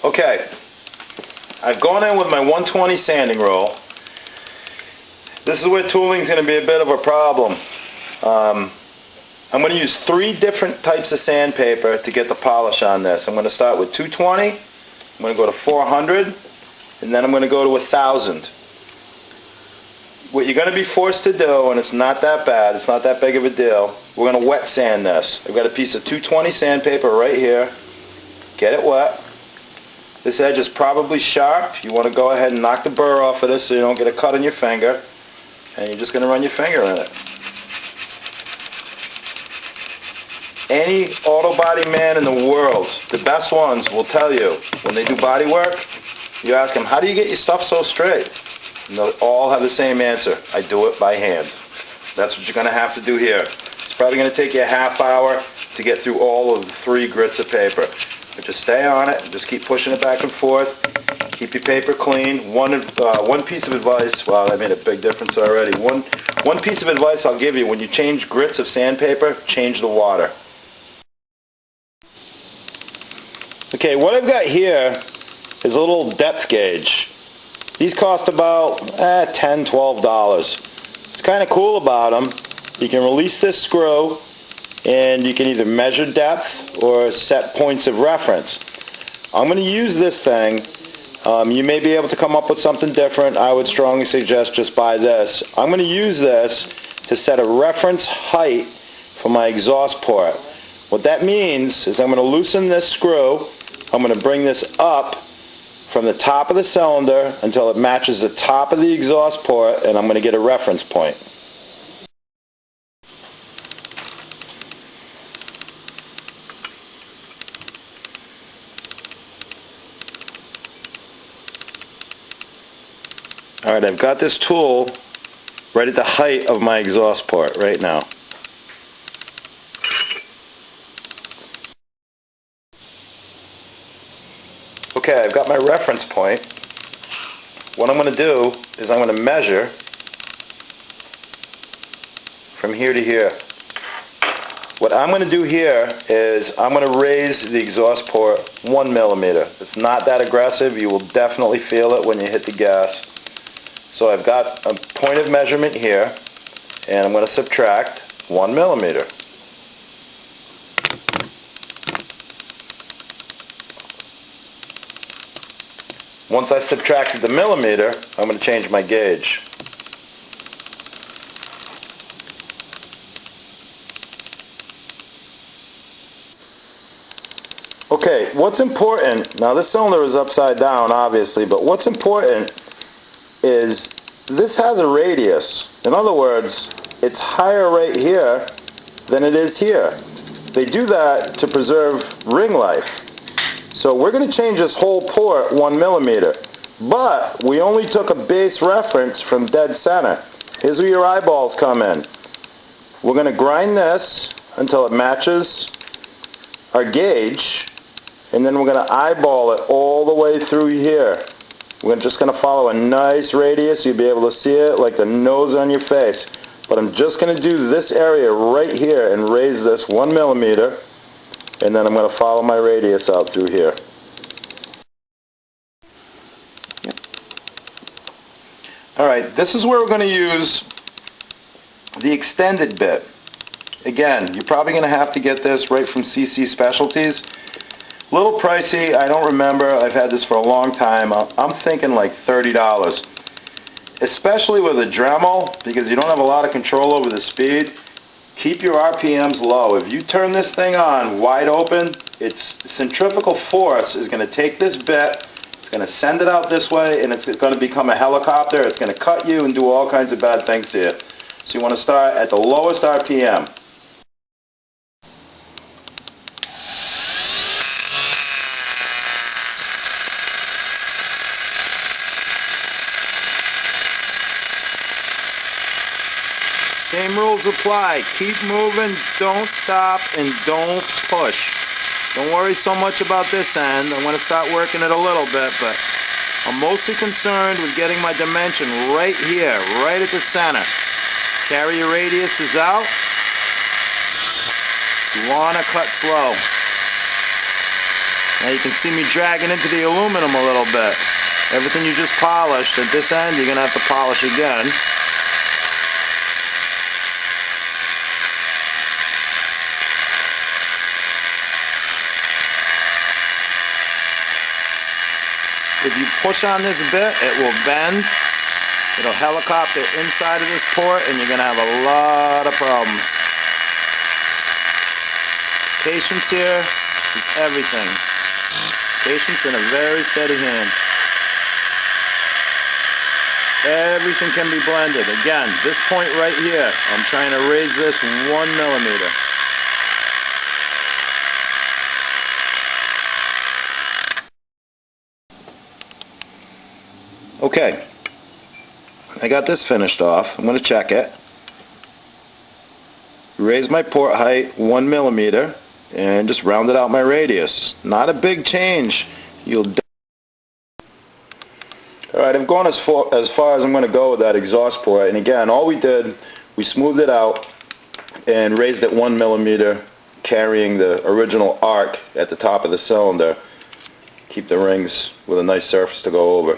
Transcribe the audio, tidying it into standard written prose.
Okay, I've gone in with my 120 sanding roll. This is where tooling is going to be a bit of a problem. I'm going to use 3 different types of sandpaper to get the polish on this. I'm going to start with 220, I'm going to go to 400, and then I'm going to go to 1000. What you're going to be forced to do, and it's not that bad, it's not that big of a deal, we're going to wet sand this. I've got a piece of 220 sandpaper right here. Get it wet. This edge is probably sharp. You want to go ahead and knock the burr off of this so you don't get a cut on your finger. And you're just going to run your finger in it. Any auto body man in the world, the best ones, will tell you when they do body work, you ask them, how do you get your stuff so straight? And they'll all have the same answer. I do it by hand. That's what you're going to have to do here. It's probably going to take you a half hour to get through all of the 3 grits of paper. But just stay on it and just keep pushing it back and forth. Keep your paper clean. One piece of advice, wow, that made a big difference already. One piece of advice I'll give you, when you change grits of sandpaper, change the water. Okay, what I've got here is a little depth gauge. These cost about $10, $12. What's kind of cool about them, you can release this screw and you can either measure depth or set points of reference. I'm going to use this thing. You may be able to come up with something different. I would strongly suggest just buy this. I'm going to use this to set a reference height for my exhaust port. What that means is I'm going to loosen this screw. I'm going to bring this up from the top of the cylinder until it matches the top of the exhaust port, and I'm going to get a reference point. Alright, I've got this tool right at the height of my exhaust port right now. Okay, I've got my reference point. What I'm going to do is I'm going to measure from here to here. What I'm going to do here is I'm going to raise the exhaust port 1 millimeter. It's not that aggressive. You will definitely feel it when you hit the gas. So I've got a point of measurement here, and I'm going to subtract 1 millimeter. Once I've subtracted the millimeter, I'm going to change my gauge. Okay, what's important, now this cylinder is upside down obviously, but what's important is this has a radius. In other words, it's higher right here than it is here. They do that to preserve ring life. So we're going to change this whole port 1 millimeter. But we only took a base reference from dead center. Here's where your eyeballs come in. We're going to grind this until it matches our gauge, and then we're going to eyeball it all the way through here. We're just going to follow a nice radius. You'll be able to see it like the nose on your face. But I'm just going to do this area right here and raise this 1 millimeter, and then I'm going to follow my radius out through here. Alright, this is where we're going to use the extended bit. Again, you're probably going to have to get this right from CC Specialties. A little pricey, I don't remember. I've had this for a long time. I'm thinking like $30. Especially with a Dremel, because you don't have a lot of control over the speed. Keep your RPMs low. If you turn this thing on wide open, its centrifugal force is going to take this bit, it's going to send it out this way, and it's going to become a helicopter. It's going to cut you and do all kinds of bad things to you. So you want to start at the lowest RPM. Same rules apply. Keep moving, don't stop, and don't push. Don't worry so much about this end. I'm going to start working it a little bit, but I'm mostly concerned with getting my dimension right here, right at the center. Carry your radiuses out. You want to cut slow. Now you can see me dragging into the aluminum a little bit. Everything you just polished at this end, you're going to have to polish again. If you push on this bit, it will bend. It'll helicopter inside of this port, and you're going to have a lot of problems. Patience here is everything. Patience and a very steady hand. Everything can be blended. Again, this point right here, I'm trying to raise this 1 millimeter. Okay, I got this finished off. I'm going to check it. Raise my port height 1 millimeter and just rounded out my radius. Not a big change. Alright, I've gone as far as I'm going to go with that exhaust port, and again, all we did, we smoothed it out and raised it 1 millimeter, carrying the original arc at the top of the cylinder. Keep the rings with a nice surface to go over.